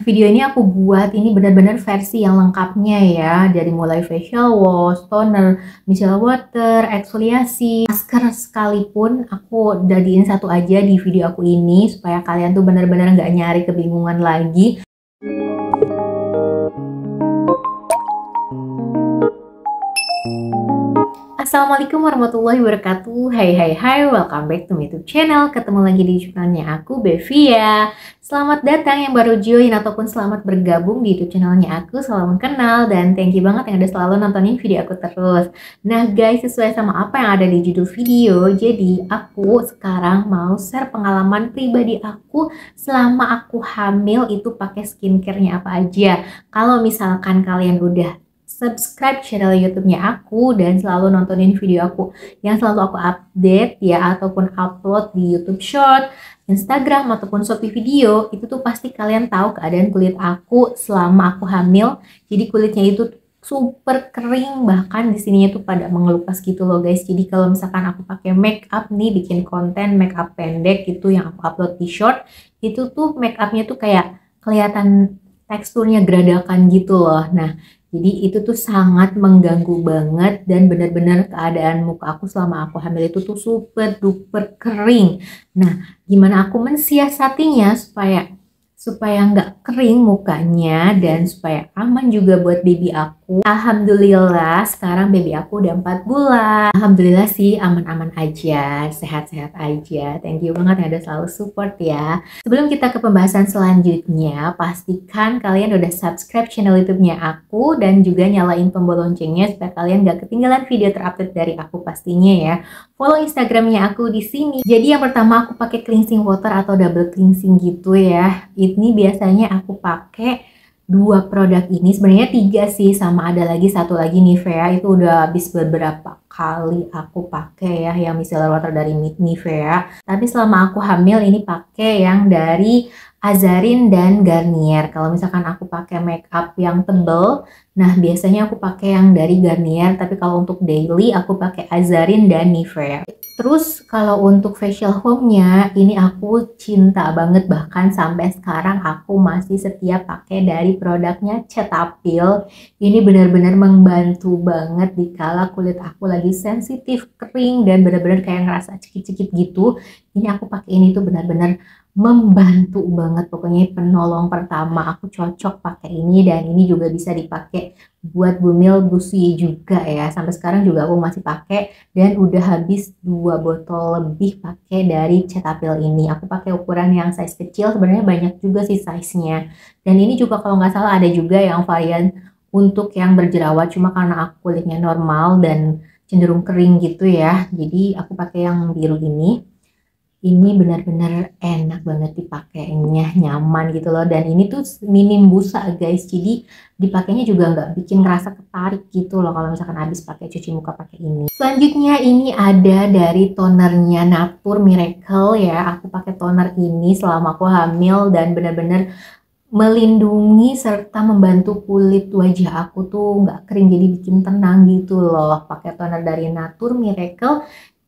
Video ini aku buat ini benar-benar versi yang lengkapnya ya, dari mulai facial wash, toner, micellar water, eksfoliasi, masker sekalipun aku jadiin satu aja di video aku ini supaya kalian tuh benar-benar nggak nyari kebingungan lagi. Assalamualaikum warahmatullahi wabarakatuh. Hai, welcome back to my YouTube channel. Ketemu lagi di channelnya aku, Bevi ya. Selamat datang yang baru join ataupun selamat bergabung di YouTube channelnya aku. Salam kenal dan thank you banget yang udah selalu nontonin video aku terus. Nah guys, sesuai sama apa yang ada di judul video, jadi aku sekarang mau share pengalaman pribadi aku selama aku hamil itu pakai skincare-nya apa aja. Kalau misalkan kalian udah subscribe channel YouTube-nya aku dan selalu nontonin video aku yang selalu aku update ya, ataupun upload di YouTube Short, Instagram ataupun Shopee video, itu tuh pasti kalian tahu keadaan kulit aku selama aku hamil. Jadi kulitnya itu super kering, bahkan di sininya tuh pada mengelupas gitu loh guys. Jadi kalau misalkan aku pakai make up nih, bikin konten make up pendek gitu yang aku upload di short, itu tuh make upnya tuh kayak kelihatan teksturnya geradakan gitu loh. Nah, jadi itu tuh sangat mengganggu banget dan benar-benar keadaan muka aku selama aku hamil itu tuh super duper kering. Nah, gimana aku mensiasatinya supaya nggak kering mukanya dan supaya aman juga buat baby aku. Alhamdulillah sekarang baby aku udah 4 bulan. Alhamdulillah sih aman-aman aja, sehat-sehat aja. Thank you banget yang udah selalu support ya. Sebelum kita ke pembahasan selanjutnya, pastikan kalian udah subscribe channel YouTube-nya aku dan juga nyalain tombol loncengnya supaya kalian gak ketinggalan video terupdate dari aku pastinya ya. Follow Instagramnya aku di sini. Jadi yang pertama aku pakai cleansing water atau double cleansing gitu ya. Ini biasanya aku pakai 2 produk ini, sebenarnya 3 sih, sama ada lagi satu lagi Nivea, itu udah habis beberapa kali aku pakai ya, yang micellar water dari Nivea. Tapi selama aku hamil ini pakai yang dari Azarin dan Garnier. Kalau misalkan aku pakai make up yang tebel, nah biasanya aku pakai yang dari Garnier, tapi kalau untuk daily aku pakai Azarin dan Nivea. Terus kalau untuk facial home-nya, ini aku cinta banget, bahkan sampai sekarang aku masih setia pakai dari produknya Cetaphil. Ini benar-benar membantu banget dikala kulit aku lagi sensitif, kering, dan benar-benar kayak ngerasa cekit-cekit gitu. Ini aku pakai ini tuh benar-benar membantu banget, pokoknya penolong pertama. Aku cocok pakai ini dan ini juga bisa dipakai buat bumil busui juga ya. Sampai sekarang juga aku masih pakai dan udah habis 2 botol lebih pakai dari Cetaphil ini. Aku pakai ukuran yang size kecil, sebenarnya banyak juga sih size-nya. Dan ini juga kalau nggak salah ada juga yang varian untuk yang berjerawat, cuma karena aku kulitnya normal dan cenderung kering gitu ya. Jadi aku pakai yang biru ini. Ini benar-benar enak banget dipakainya, nyaman gitu loh. Dan ini tuh minim busa guys, jadi dipakainya juga nggak bikin ngerasa ketarik gitu loh kalau misalkan habis pakai cuci muka pakai ini. Selanjutnya ini ada dari tonernya Natur Miracle ya. Aku pakai toner ini selama aku hamil dan benar-benar melindungi serta membantu kulit wajah aku tuh nggak kering, jadi bikin tenang gitu loh. Pakai toner dari Natur Miracle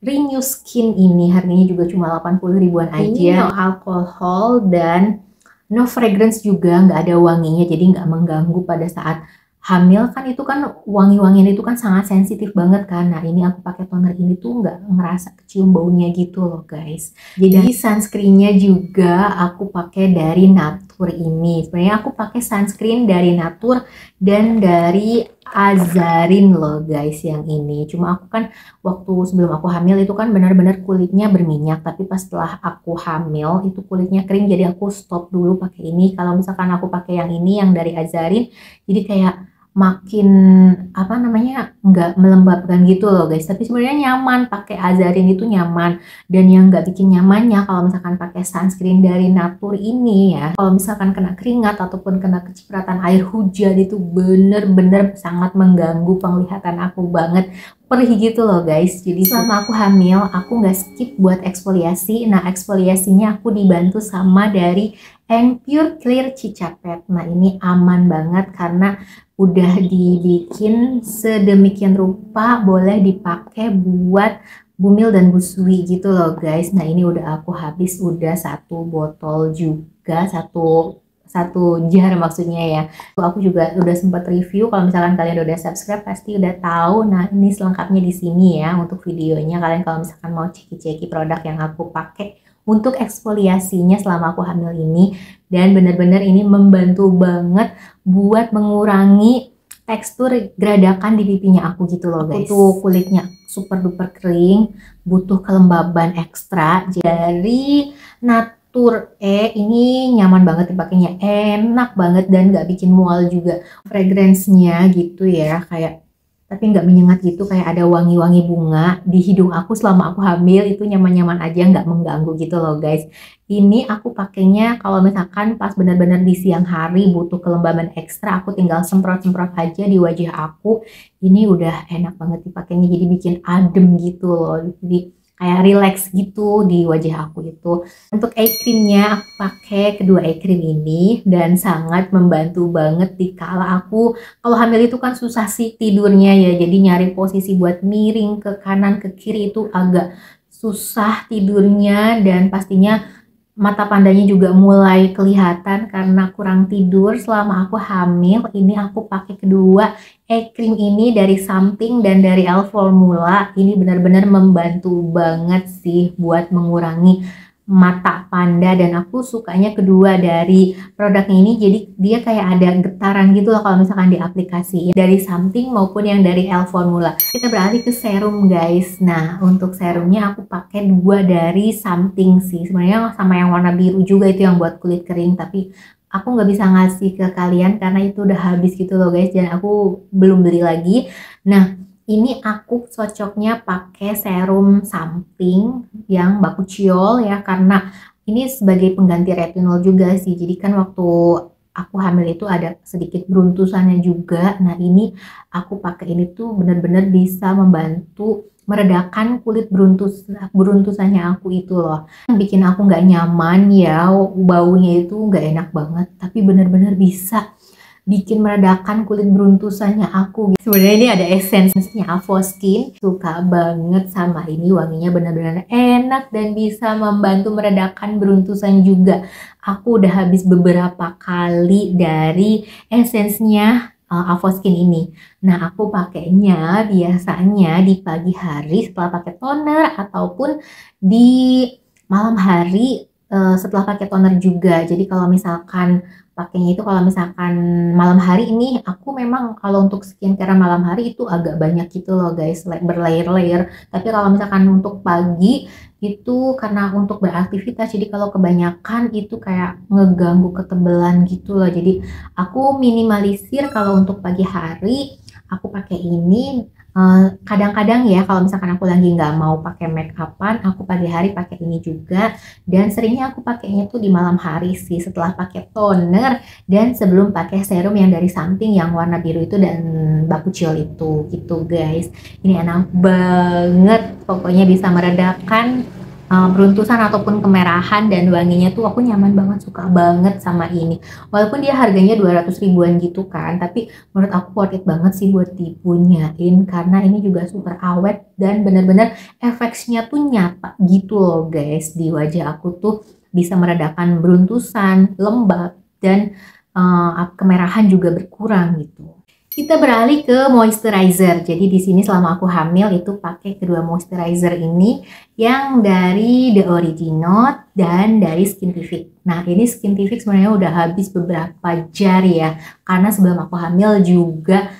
Renew Skin ini, harganya juga cuma 80 ribuan aja. Ini no alkohol dan no fragrance juga, nggak ada wanginya, jadi nggak mengganggu pada saat hamil. Kan itu kan wangi-wangian itu kan sangat sensitif banget kan. Nah ini aku pakai toner ini tuh nggak ngerasa kecium baunya gitu loh guys. Jadi sunscreennya juga aku pakai dari Natur ini. Sebenarnya aku pakai sunscreen dari Natur dan dari Azarin loh guys yang ini. Cuma aku kan waktu sebelum aku hamil itu kan benar-benar kulitnya berminyak, tapi pas setelah aku hamil itu kulitnya kering, jadi aku stop dulu pakai ini. Kalau misalkan aku pakai yang ini yang dari Azarin, jadi kayak makin apa namanya nggak melembabkan gitu loh guys. Tapi sebenarnya nyaman, pakai Azarin itu nyaman. Dan yang nggak bikin nyamannya kalau misalkan pakai sunscreen dari Natur ini ya, kalau misalkan kena keringat ataupun kena kecipratan air hujan itu bener-bener sangat mengganggu penglihatan aku banget, perih gitu loh guys. Jadi selama aku hamil aku nggak skip buat eksfoliasi. Nah eksfoliasinya aku dibantu sama dari Pure Clear Cicapet. Nah ini aman banget karena udah dibikin sedemikian rupa, boleh dipakai buat bumil dan busui gitu loh guys. Nah ini udah aku habis, udah 1 botol juga, satu jar maksudnya ya. Aku juga udah sempat review, kalau misalkan kalian udah subscribe pasti udah tahu. Nah, ini selengkapnya di sini ya untuk videonya. Kalian kalau misalkan mau ceki-ceki produk yang aku pakai untuk eksfoliasinya selama aku hamil ini, dan bener-bener ini membantu banget buat mengurangi tekstur geradakan di pipinya aku gitu loh guys. Aku tuh kulitnya super duper kering, butuh kelembaban ekstra. Dari Natur ini nyaman banget dipakainya, enak banget dan nggak bikin mual juga. Fragrance-nya gitu ya, kayak tapi nggak menyengat gitu, kayak ada wangi-wangi bunga di hidung aku selama aku hamil, itu nyaman-nyaman aja, nggak mengganggu gitu loh guys. Ini aku pakainya kalau misalkan pas benar-benar di siang hari butuh kelembaban ekstra, aku tinggal semprot-semprot aja di wajah aku. Ini udah enak banget dipakainya, jadi bikin adem gitu loh, jadi kayak relax gitu di wajah aku itu. Untuk eye creamnya aku pakai kedua eye cream ini dan sangat membantu banget di kala aku kalau hamil itu kan susah sih tidurnya ya, jadi nyari posisi buat miring ke kanan ke kiri itu agak susah tidurnya, dan pastinya mata pandanya juga mulai kelihatan karena kurang tidur selama aku hamil. Ini aku pakai kedua eye cream ini dari Something dan dari L-Formula. Ini benar-benar membantu banget sih buat mengurangi mata panda, dan aku sukanya kedua dari produknya ini, jadi dia kayak ada getaran gitu loh kalau misalkan di aplikasi dari Something maupun yang dari L-Formula. Kita beralih ke serum guys. Nah, untuk serumnya aku pakai dua dari Something sih, sebenarnya sama yang warna biru juga itu yang buat kulit kering, tapi aku nggak bisa ngasih ke kalian karena itu udah habis gitu loh guys, dan aku belum beli lagi. Nah, ini aku cocoknya pakai serum Something yang bakuchiol ya, karena ini sebagai pengganti retinol juga sih. Jadi kan waktu aku hamil itu ada sedikit beruntusannya juga. Nah, ini aku pakai ini tuh benar-benar bisa membantu meredakan kulit beruntusannya aku itu loh. Yang bikin aku nggak nyaman ya, baunya itu nggak enak banget, tapi benar-benar bisa bikin meredakan kulit beruntusannya aku. Sebenarnya ini ada essence-nya Avoskin, suka banget sama ini, wanginya benar-benar enak dan bisa membantu meredakan beruntusan juga. Aku udah habis beberapa kali dari essence-nya Avoskin ini. Nah, aku pakainya biasanya di pagi hari setelah pakai toner ataupun di malam hari setelah pakai toner juga. Jadi kalau misalkan pakainya itu kalau misalkan malam hari ini, aku memang kalau untuk skincare malam hari itu agak banyak gitu loh guys, berlayer-layer. Tapi kalau misalkan untuk pagi itu karena untuk beraktivitas, jadi kalau kebanyakan itu kayak ngeganggu ketebalan gitu loh. Jadi aku minimalisir kalau untuk pagi hari aku pakai ini. Kadang-kadang ya kalau misalkan aku lagi nggak mau pakai make upan, aku pagi hari pakai ini juga, dan seringnya aku pakainya tuh di malam hari sih setelah pakai toner dan sebelum pakai serum yang dari Something yang warna biru itu dan bakuchiol itu gitu guys. Ini enak banget, pokoknya bisa meredakan beruntusan ataupun kemerahan, dan wanginya tuh aku nyaman banget, suka banget sama ini. Walaupun dia harganya 200 ribuan gitu kan, tapi menurut aku worth it banget sih buat dipunyain karena ini juga super awet dan bener-bener efeknya tuh nyata gitu loh guys. Di wajah aku tuh bisa meredakan beruntusan, lembab, dan kemerahan juga berkurang gitu. Kita beralih ke moisturizer. Jadi di sini selama aku hamil itu pakai kedua moisturizer ini yang dari The Original dan dari Skintific. Nah, ini Skintific sebenarnya udah habis beberapa jar ya, karena sebelum aku hamil juga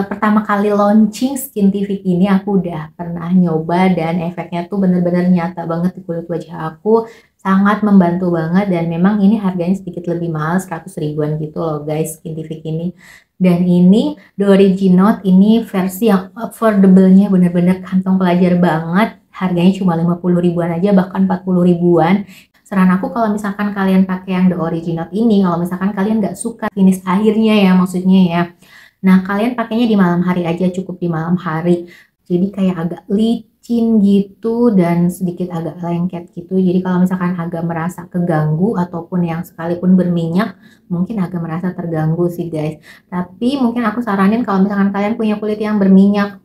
pertama kali launching Skintific ini aku udah pernah nyoba, dan efeknya tuh bener-bener nyata banget di kulit wajah aku, sangat membantu banget. Dan memang ini harganya sedikit lebih mahal, 100 ribuan gitu loh guys Skintific ini. Dan ini The Original ini versi yang affordable-nya bener-bener kantong pelajar banget, harganya cuma 50 ribuan aja, bahkan 40 ribuan. Saran aku kalau misalkan kalian pakai yang The Original ini, kalau misalkan kalian nggak suka finish akhirnya ya, maksudnya ya, nah kalian pakainya di malam hari aja, cukup di malam hari. Jadi kayak agak licin gitu dan sedikit agak lengket gitu. Jadi kalau misalkan agak merasa keganggu ataupun yang sekalipun berminyak, mungkin agak merasa terganggu sih guys. Tapi mungkin aku saranin kalau misalkan kalian punya kulit yang berminyak,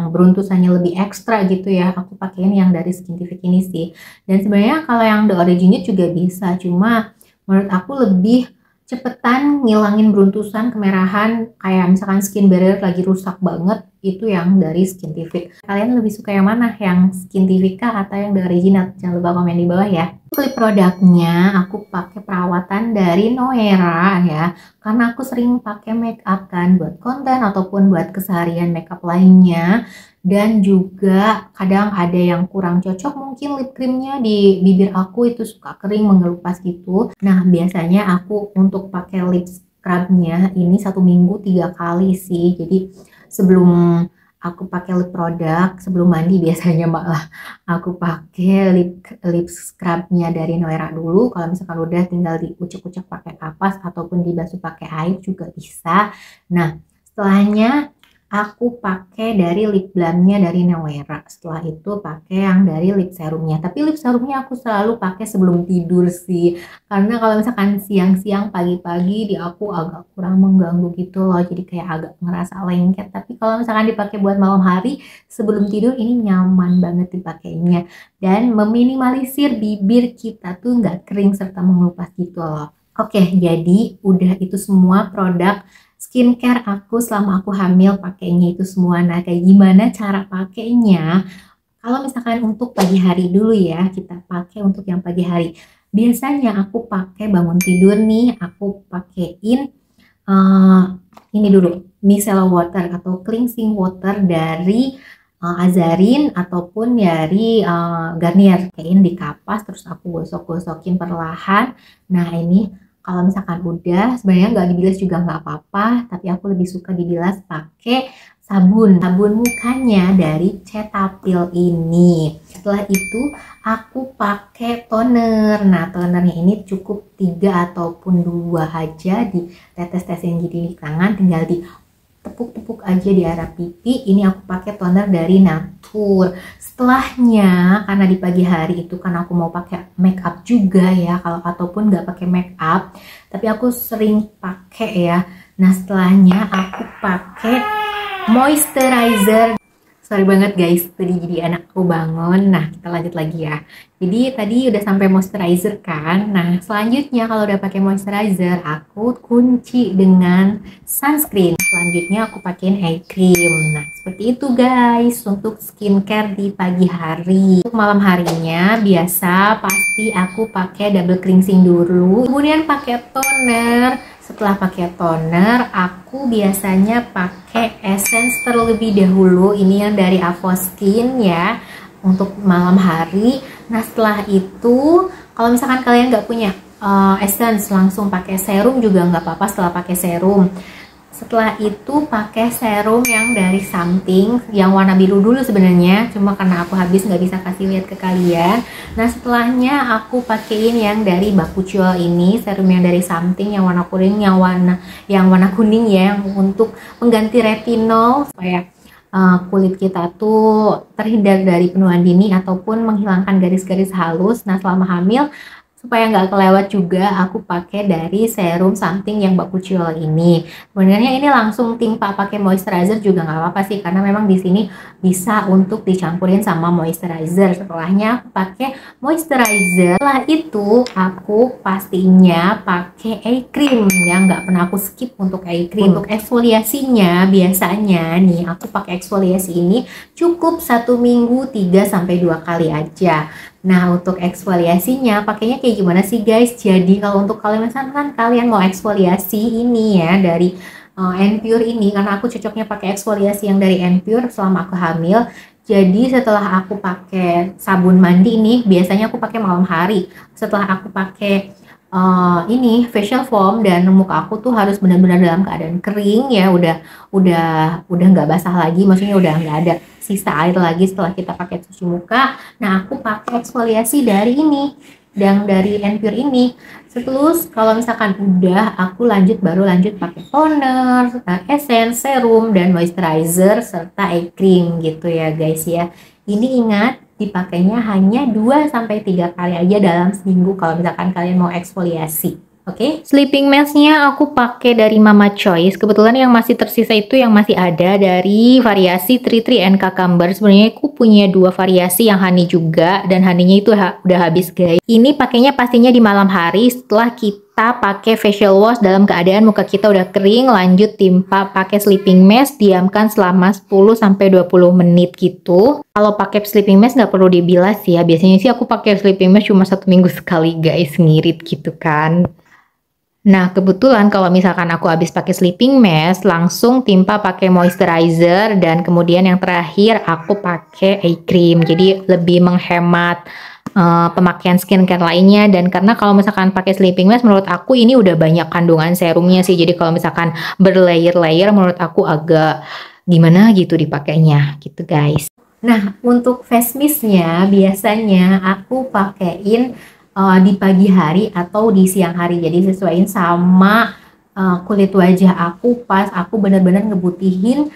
beruntusannya lebih ekstra gitu ya, aku pakein yang dari Skintific ini sih. Dan sebenarnya kalau yang The Original juga bisa, cuma menurut aku lebih cepetan ngilangin beruntusan, kemerahan, kayak misalkan skin barrier lagi rusak banget, itu yang dari Skintific. Kalian lebih suka yang mana? Yang Skintific kah atau yang dari Original? Jangan lupa komen di bawah ya. Klik produknya aku pakai perawatan dari Noera ya, karena aku sering pakai make up kan buat konten ataupun buat keseharian makeup lainnya. Dan juga kadang ada yang kurang cocok mungkin lip creamnya di bibir aku itu suka kering mengelupas gitu. Nah biasanya aku untuk pakai lip scrubnya ini 1 minggu 3 kali sih. Jadi sebelum aku pakai lip produk, sebelum mandi biasanya malah aku pakai lip scrubnya dari Noera dulu. Kalau misalkan udah tinggal diucek-ucek pakai kapas ataupun dibasuh pakai air juga bisa. Nah setelahnya aku pakai dari lip balmnya dari Noera. Setelah itu pakai yang dari lip serumnya. Tapi lip serumnya aku selalu pakai sebelum tidur sih. Karena kalau misalkan siang-siang, pagi-pagi di aku agak kurang mengganggu gitu loh. Jadi kayak agak ngerasa lengket. Tapi kalau misalkan dipakai buat malam hari sebelum tidur ini nyaman banget dipakainya. Dan meminimalisir bibir kita tuh nggak kering serta mengelupas gitu loh. Oke, jadi udah itu semua produk skincare aku selama aku hamil pakainya itu semua. Nah, kayak gimana cara pakainya? Kalau misalkan untuk pagi hari dulu ya, kita pakai untuk yang pagi hari. Biasanya aku pakai bangun tidur nih, aku pakein ini dulu, micellar water atau cleansing water dari Azarin ataupun dari Garnier. Pakein di kapas, terus aku gosok-gosokin perlahan. Nah, ini kalau misalkan udah, sebenarnya nggak dibilas juga nggak apa-apa, tapi aku lebih suka dibilas pakai sabun mukanya dari Cetaphil ini. Setelah itu aku pakai toner. Nah, tonernya ini cukup 3 ataupun 2 aja, di tetes-tetesin jadi di tangan, tinggal di tepuk-tepuk aja di area pipi. Ini aku pakai toner dari Natur. Setelahnya, karena di pagi hari itu kan aku mau pakai make up juga ya, kalau ataupun nggak pakai make up, tapi aku sering pakai ya. Nah setelahnya aku pakai moisturizer. Sorry banget guys, tadi jadi anakku bangun. Nah kita lanjut lagi ya. Jadi tadi udah sampai moisturizer kan. Nah selanjutnya kalau udah pakai moisturizer, aku kunci dengan sunscreen. Selanjutnya aku pakein eye cream. Nah seperti itu guys untuk skincare di pagi hari. Untuk malam harinya biasa pasti aku pakai double cleansing dulu, kemudian pakai toner. Setelah pakai toner, aku biasanya pakai essence terlebih dahulu. Ini yang dari Avoskin ya, untuk malam hari. Nah setelah itu, kalau misalkan kalian nggak punya essence, langsung pakai serum juga nggak apa-apa setelah pakai serum. Setelah itu pakai serum yang dari Something, yang warna biru dulu sebenarnya, cuma karena aku habis nggak bisa kasih lihat ke kalian. Nah setelahnya aku pakein yang dari Bakuchiol ini, serum yang dari Something yang warna kuning, yang warna kuning ya, yang untuk pengganti retinol supaya kulit kita tuh terhindar dari penuaan dini ataupun menghilangkan garis-garis halus. Nah selama hamil, supaya nggak kelewat juga, aku pakai dari serum Something yang Bakuchiol ini. Sebenarnya ini langsung timpa pakai moisturizer juga nggak apa-apa sih, karena memang di sini bisa untuk dicampurin sama moisturizer. Setelahnya aku pakai moisturizer. Setelah itu aku pastinya pakai eye cream ya, nggak pernah aku skip untuk eye cream. Untuk eksfoliasinya biasanya nih aku pakai eksfoliasi ini cukup 1 minggu 3 sampai 2 kali aja. Nah untuk eksfoliasinya pakainya kayak gimana sih guys? Jadi kalau untuk kalian misalkan kalian mau eksfoliasi ini ya dari N-Pure ini, karena aku cocoknya pakai eksfoliasi yang dari N-Pure selama aku hamil. Jadi setelah aku pakai sabun mandi ini, biasanya aku pakai malam hari. Setelah aku pakai ini facial foam, dan muka aku tuh harus benar-benar dalam keadaan kering ya, udah nggak basah lagi, maksudnya udah nggak ada sisa air lagi setelah kita pakai cuci muka. Nah aku pakai eksfoliasi dari ini, yang dari N-Pure ini. Terus kalau misalkan udah, aku baru lanjut pakai toner, essence, serum, dan moisturizer serta eye cream gitu ya guys ya. Ini ingat dipakainya hanya 2-3 kali aja dalam seminggu kalau misalkan kalian mau eksfoliasi. Oke, sleeping mask-nya aku pakai dari Mama Choice. Kebetulan yang masih tersisa itu yang masih ada dari variasi Tree Tree and Cucumber. Sebenarnya aku punya 2 variasi yang honey juga, dan honey-nya itu udah habis guys. Ini pakainya pastinya di malam hari setelah kita kita pakai facial wash dalam keadaan muka kita udah kering, lanjut timpa pakai sleeping mask, diamkan selama 10-20 menit gitu. Kalau pakai sleeping mask nggak perlu dibilas ya, biasanya sih aku pakai sleeping mask cuma 1 minggu sekali guys, ngirit gitu kan. Nah, kebetulan kalau misalkan aku habis pakai sleeping mask, langsung timpa pakai moisturizer, dan kemudian yang terakhir aku pakai eye cream. Jadi lebih menghemat pemakaian skincare lainnya, dan karena kalau misalkan pakai sleeping mask menurut aku ini udah banyak kandungan serumnya sih. Jadi kalau misalkan berlayer-layer menurut aku agak gimana gitu dipakainya gitu guys. Nah, untuk face mistnya biasanya aku pakein di pagi hari atau di siang hari, jadi sesuaiin sama kulit wajah aku pas aku bener-bener ngebutihin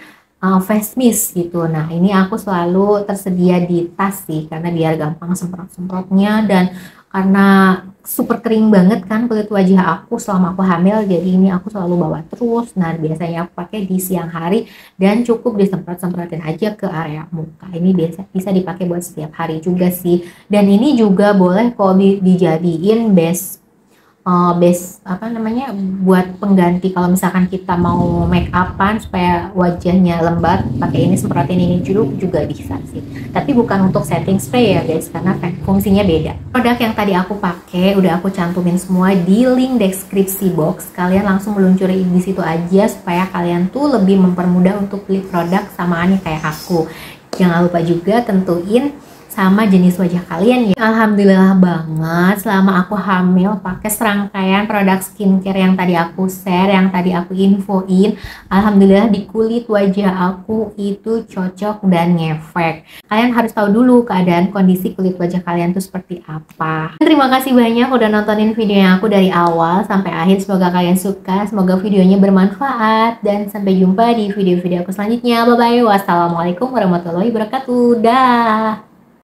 face mist gitu. Nah, ini aku selalu tersedia di tas sih, karena biar gampang semprot-semprotnya, dan karena super kering banget kan kulit wajah aku selama aku hamil, jadi ini aku selalu bawa terus. Nah, biasanya aku pakai di siang hari dan cukup disemprot-semprotin aja ke area muka. Ini bisa dipakai buat setiap hari juga sih, dan ini juga boleh kok dijadiin base apa namanya, buat pengganti kalau misalkan kita mau make upan supaya wajahnya lembab, pakai ini, semprotin ini juga bisa sih, tapi bukan untuk setting spray ya guys, karena fungsinya beda. Produk yang tadi aku pakai udah aku cantumin semua di link deskripsi box, kalian langsung meluncuri di situ aja supaya kalian tuh lebih mempermudah untuk beli produk samaannya kayak aku. Jangan lupa juga tentuin sama jenis wajah kalian ya. Alhamdulillah banget selama aku hamil pakai serangkaian produk skincare yang tadi aku share, yang tadi aku infoin. Alhamdulillah di kulit wajah aku itu cocok dan ngefek. Kalian harus tahu dulu keadaan kondisi kulit wajah kalian tuh seperti apa. Terima kasih banyak udah nontonin videonya aku dari awal sampai akhir. Semoga kalian suka, semoga videonya bermanfaat, dan sampai jumpa di video-video aku selanjutnya. Bye bye. Wassalamualaikum warahmatullahi wabarakatuh. Dah.